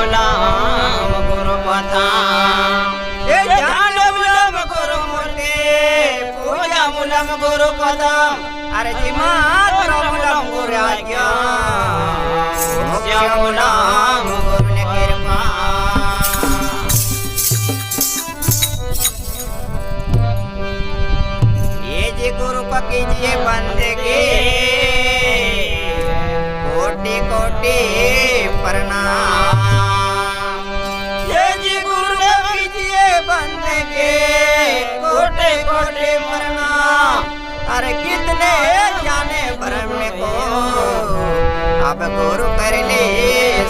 मुलाम गुरु पथा मुलाम गुरु मूर्ति पूजा मुलाम गुरु पदा अरे जी मात्र मुलाम गुरु आज्ञा मुलाम गुरु ने कृपा ये जी गुरु को कीजिए बंदगी कोटि कोटि प्रणाम ये जी गुरु को कीजिए बंदगी कोटि कोटि प्रणाम अरे कितने जाने ब्रह्म को अब गुरु कर ले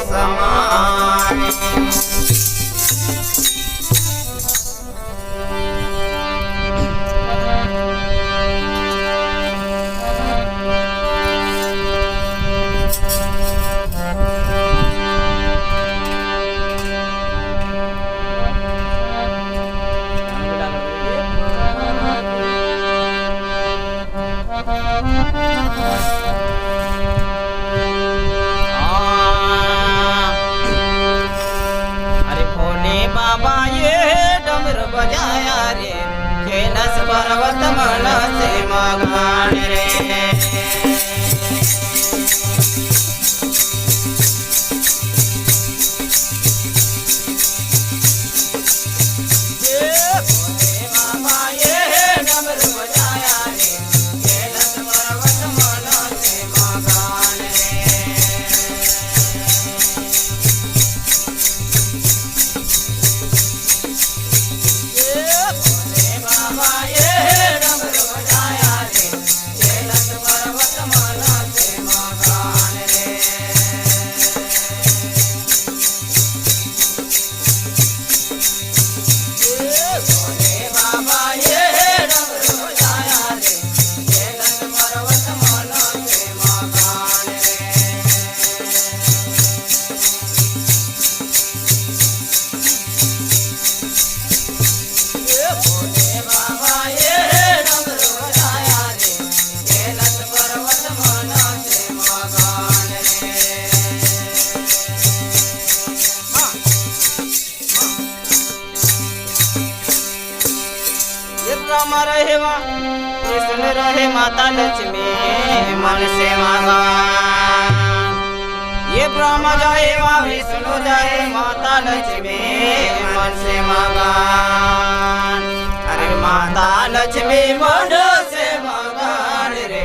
समान बजाया रे कैलाश पर्वत मन से मगन रे राम रहे कृष्ण रहे माता लक्ष्मी मन से मांगा ये ब्रह्म जाए वहाँ विष्णु जाए माता लक्ष्मी मन से मांगा अरे माता लक्ष्मी मन से मांगा रे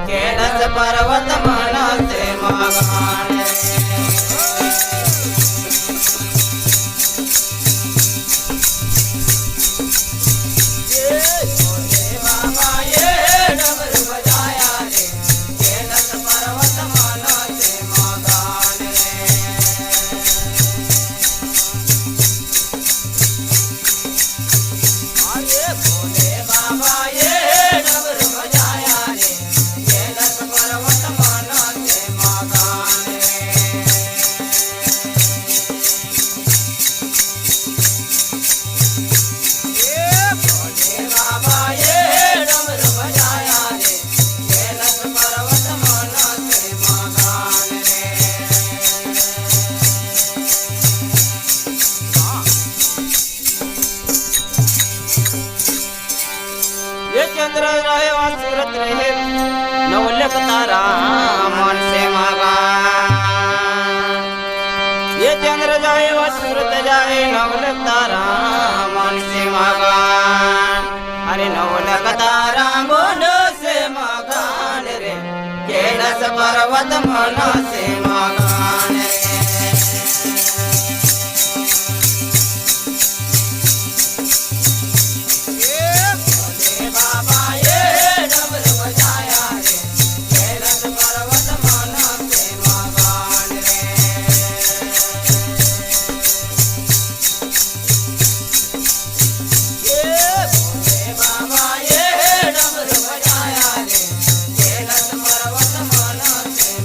कैलाश पर्वत मन से मांगा चंद्र रहे वहाँ सूरत रहे नवलख तारा मन से मांगा ये चंद्र जाए वहाँ सूरत जाए नवलख तारा मन से मांगा अरे नवलख तारा मन से मांगा रे कैलाश पर्वत मन से मांगा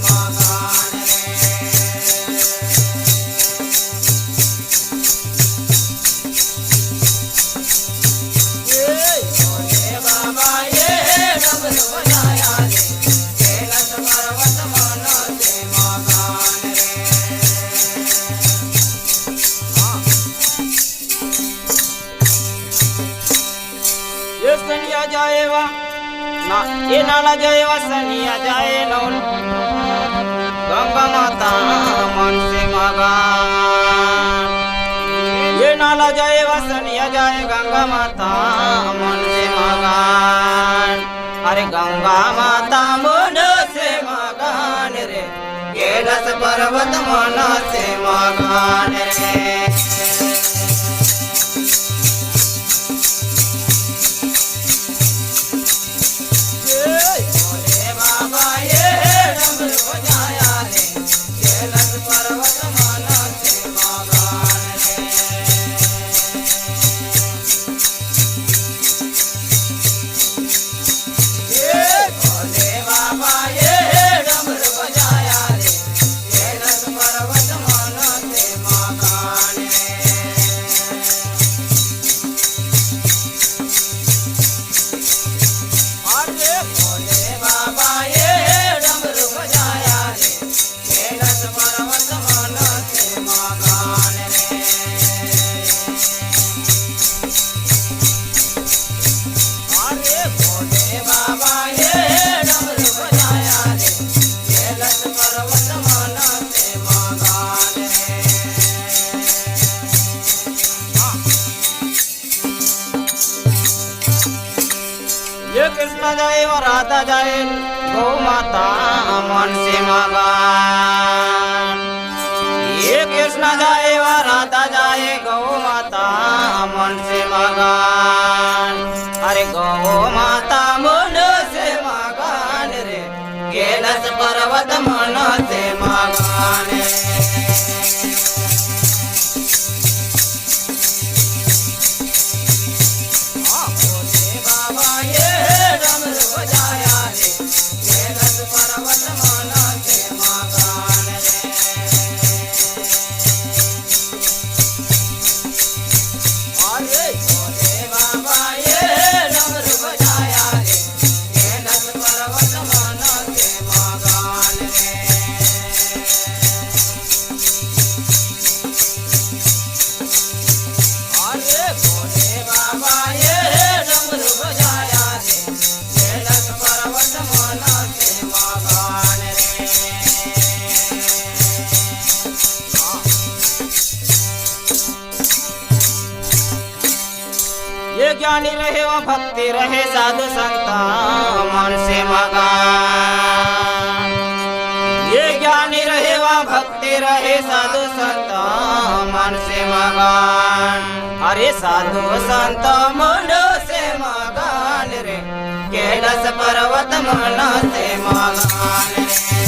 Maga जाए वा ना ये नाला जाए वा सनिया जाए नौल गंगा माता मन से मगान ये नाला जाए वा सनिया जाए गंगा माता मन से मगान अरे गंगा माता मन से मगान रे कैलाश पर्वत मन से मगान रे कृष्ण जाए और राधा जाए गौ माता मन से मगान ये कृष्ण जाए और राधा जाए गौ माता मन से मगान अरे गौ माता मन से मगान रे कैलाश पर्वत मन से मगान ये ज्ञानी रहे व भक्ति रहे साधु संत मन से मगान ये ज्ञानी रहे व भक्ति रहे साधु संत मन से मगान अरे साधु संत मन से मगान रे कैलाश पर्वत मन से मगान रे